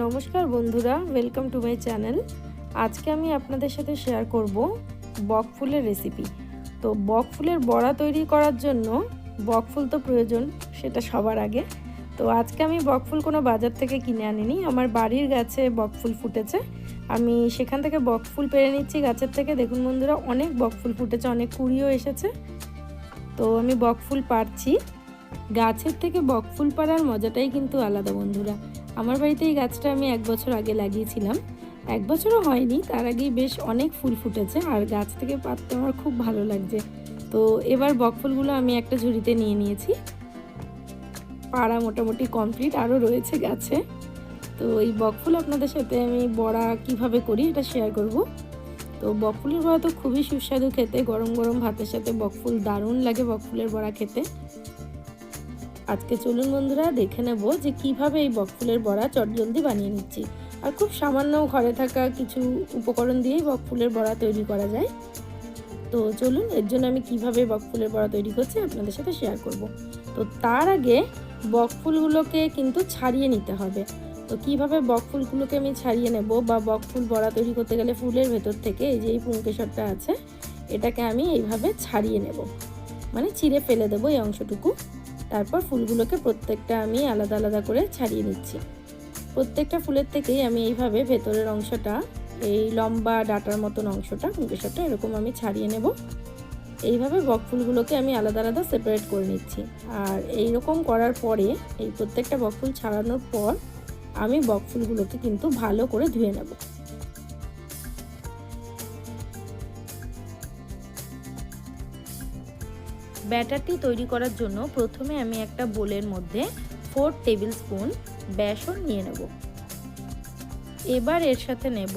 নমস্কার বন্ধুরা, welcome to my channel. আজকে আমি আপনাদের সাথে শেয়ার করব বক ফুলের রেসিপি। তো বক ফুলের বড়া তৈরি করার জন্য বক ফুল তো প্রয়োজন, সেটা সবার আগে। তো আজকে আমি বক ফুল কোনো বাজার থেকে কিনে আনিনি, আমার বাড়ির গাছে বক ফুল ফুটেছে। আমি সেখান থেকে বক ফুল পেরে নিচ্ছি গাছের থেকে। দেখুন বন্ধুরা, অনেক বক ফুল ফুটেছে, অনেক কুড়িও এসেছে। তো আমি বক ফুল পাড়ছি। গাছের থেকে বক ফুল পাড়ার মজাটাই কিন্তু আলাদা বন্ধুরা। আমার বাড়িতে এই গাছটা আমি 1 বছর আগে লাগিয়েছিলাম। 1 বছরও হয়নি, তার আগেই বেশ অনেক ফুল ফুটেছে, আর গাছ থেকে পাড়তে আমার খুব ভালো লাগছে। তো এবার বক ফুলগুলো আমি একটা ঝুড়িতে নিয়ে নিয়েছি। পাড়া মোটামুটি কমপ্লিট, আরও রয়েছে গাছে। তো এই বক ফুল আপনাদের সাথে আমি বড়া কিভাবে করি এটা শেয়ার করব। তো বক ফুলের বড়া তো খুবই সুস্বাদু খেতে, গরম গরম ভাতের সাথে বক ফুল দারুণ লাগে বক ফুলের বড়া খেতে। আজকে চলুন বন্ধুরা দেখে নেব যে কিভাবে এই বক ফুলের বড়া চটজলদি বানিয়ে নিচ্ছি। আর খুব সামান্য ঘরে থাকা কিছু উপকরণ দিয়েই বক ফুলের বড়া তৈরি করা যায়। তো চলুন, এর জন্য আমি কিভাবে বক ফুলের বড়া তৈরি করছি আপনাদের সাথে শেয়ার করব। তো তার আগে বক ফুলগুলোকে কিন্তু ছাড়িয়ে নিতে হবে। তো কিভাবে বক ফুলগুলোকে আমি ছাড়িয়ে নেব, বা বক ফুল বড়া তৈরি করতে গেলে ফুলের ভেতর থেকে এই যে এই পুংকেশরটা আছে, এটাকে আমি এইভাবে ছাড়িয়ে নেব, মানে ছিঁড়ে ফেলে দেবো এই অংশটুকু। তারপর ফুলগুলোকে প্রত্যেকটা আমি আলাদা আলাদা করে ছাড়িয়ে নিচ্ছি। প্রত্যেকটা ফুলের থেকেই আমি এইভাবে ভেতরের অংশটা, এই লম্বা ডাটার মতন অংশটা, পুংকেশরটা, এরকম আমি ছাড়িয়ে নেব। এইভাবে বক ফুলগুলোকে আমি আলাদা আলাদা সেপারেট করে নিচ্ছি। আর এই রকম করার পরে, এই প্রত্যেকটা বক ফুল ছাড়ানোর পর আমি বক ফুলগুলোকে কিন্তু ভালো করে ধুয়ে নেব। ব্যাটারটি তৈরি করার জন্য প্রথমে আমি একটা বোলের মধ্যে 4 টেবিল স্পুন বেসন নিয়ে নেব। এবার এর সাথে নেব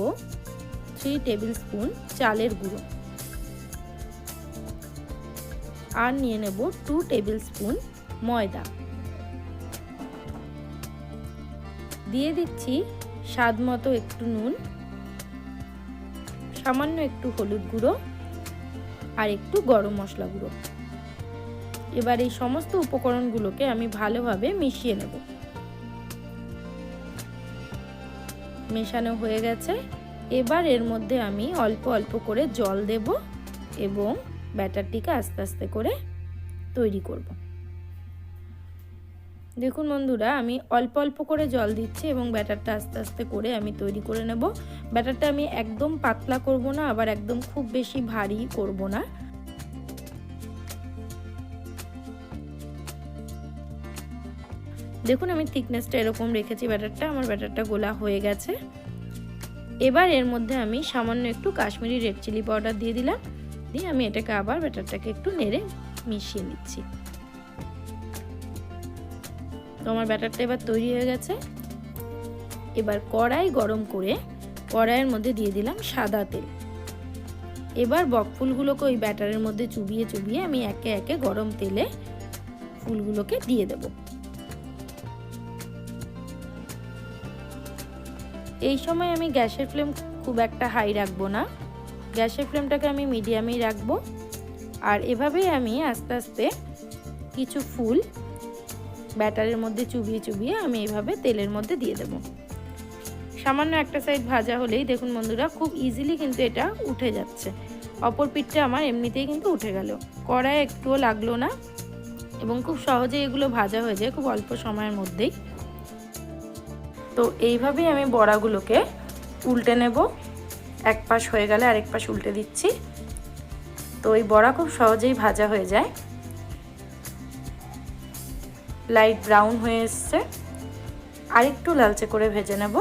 3 টেবিল স্পুন চালের গুঁড়ো, আর নিয়ে নেব 2 টেবিল স্পুন ময়দা। দিয়ে দিচ্ছি স্বাদ মতো একটু নুন, সামান্য একটু হলুদ গুঁড়ো, আর একটু গরম মশলা গুঁড়ো। এবার এই সমস্ত উপকরণগুলোকে আমি ভালোভাবে মিশিয়ে নেব। মেশানো হয়ে গেছে। এবার এর মধ্যে আমি অল্প অল্প করে জল দেব এবং ব্যাটারটিকে আস্তে আস্তে করে তৈরি করব। দেখুন বন্ধুরা, আমি অল্প অল্প করে জল দিচ্ছি এবং ব্যাটারটা আস্তে আস্তে করে আমি তৈরি করে নেব। ব্যাটারটা আমি একদম পাতলা করব না, আবার একদম খুব বেশি ভারী করব না। দেখুন আমি থিকনেসটা এরকম রেখেছি ব্যাটারটা, আমার ব্যাটারটা গোলা হয়ে গেছে। এবার এর মধ্যে আমি সামান্য একটু কাশ্মীরি রেড চিলি পাউডার দিয়ে দিলাম। দিয়ে আমি এটাকে আবার ব্যাটারটাকে একটু নেড়ে মিশিয়ে নিচ্ছি। তো আমার ব্যাটারটা এবার তৈরি হয়ে গেছে। এবার কড়াই গরম করে কড়াইয়ের মধ্যে দিয়ে দিলাম সাদা তেল। এবার বক ফুলগুলোকে ওই ব্যাটারের মধ্যে চুবিয়ে চুবিয়ে আমি একে একে গরম তেলে ফুলগুলোকে দিয়ে দেব। এই সময় আমি গ্যাসের ফ্লেম খুব একটা হাই রাখবো না, গ্যাসের ফ্লেমটাকে আমি মিডিয়ামেই রাখবো। আর এভাবেই আমি আস্তে আস্তে কিছু ফুল ব্যাটারের মধ্যে চুবিয়ে চুবিয়ে আমি এভাবে তেলের মধ্যে দিয়ে দেব। সামান্য একটা সাইড ভাজা হলেই দেখুন বন্ধুরা, খুব ইজিলি কিন্তু এটা উঠে যাচ্ছে। অপর পিঠটা আমার এমনিতেই কিন্তু উঠে গেল, কড়াই একটুও লাগলো না, এবং খুব সহজেই এগুলো ভাজা হয়ে যায় খুব অল্প সময়ের মধ্যেই। তো এইভাবেই আমি বড়াগুলোকে উল্টে নেব। এক পাশ হয়ে গেলে আরেক পাশ উল্টে দিচ্ছি। তো এই বড়া খুব সহজেই ভাজা হয়ে যায়। লাইট ব্রাউন হয়ে এসছে, আরেকটু লালচে করে ভেজে নেব।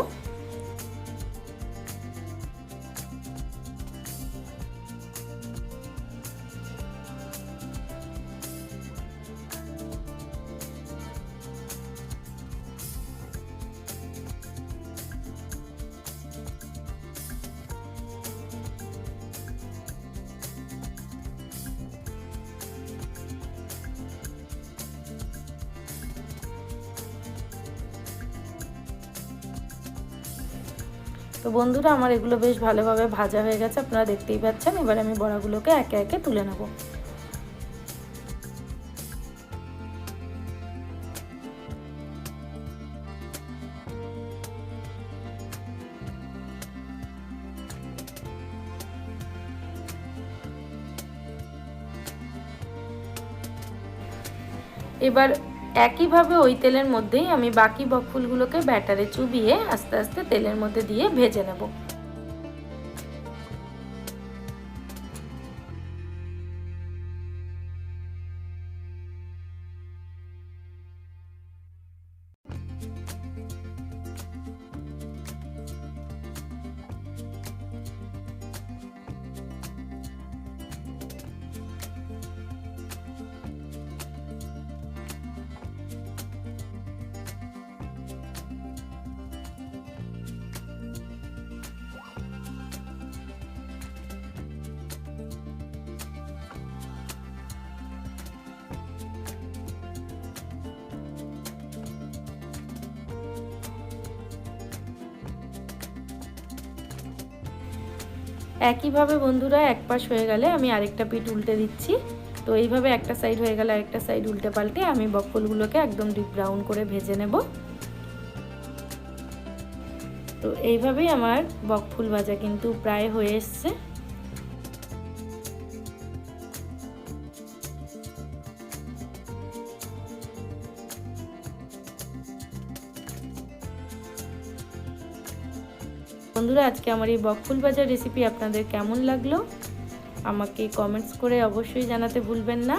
তো বন্ধুরা, আমার এগুলো বেশ ভালোভাবে ভাজা হয়ে গেছে, আপনারা দেখতেই পাচ্ছেন। এবার আমি বড়াগুলোকে একে একে তুলে নেব। এবার একইভাবে ওই তেলের মধ্যেই আমি বাকি বকফুলগুলোকে ব্যাটারে চুবিয়ে আস্তে আস্তে তেলের মধ্যে দিয়ে ভেজে নেব। একইভাবে বন্ধুরা এক পাশ হয়ে গেলে আমি আরেকটা পিঠ উল্টে দিচ্ছি। তো এইভাবে একটা সাইড হয়ে গেলে আরেকটা সাইড উল্টে পাল্টে আমি বকফুলগুলোকে একদম ডিপ ব্রাউন করে ভেজে নেব। তো এইভাবেই আমার বকফুল ভাজা কিন্তু প্রায় হয়ে এসছে। বন্ধুরা, আজকে আমার এই বকফুল ভাজার রেসিপি আপনাদের কেমন লাগলো আমাকে কমেন্টস করে অবশ্যই জানাতে ভুলবেন না।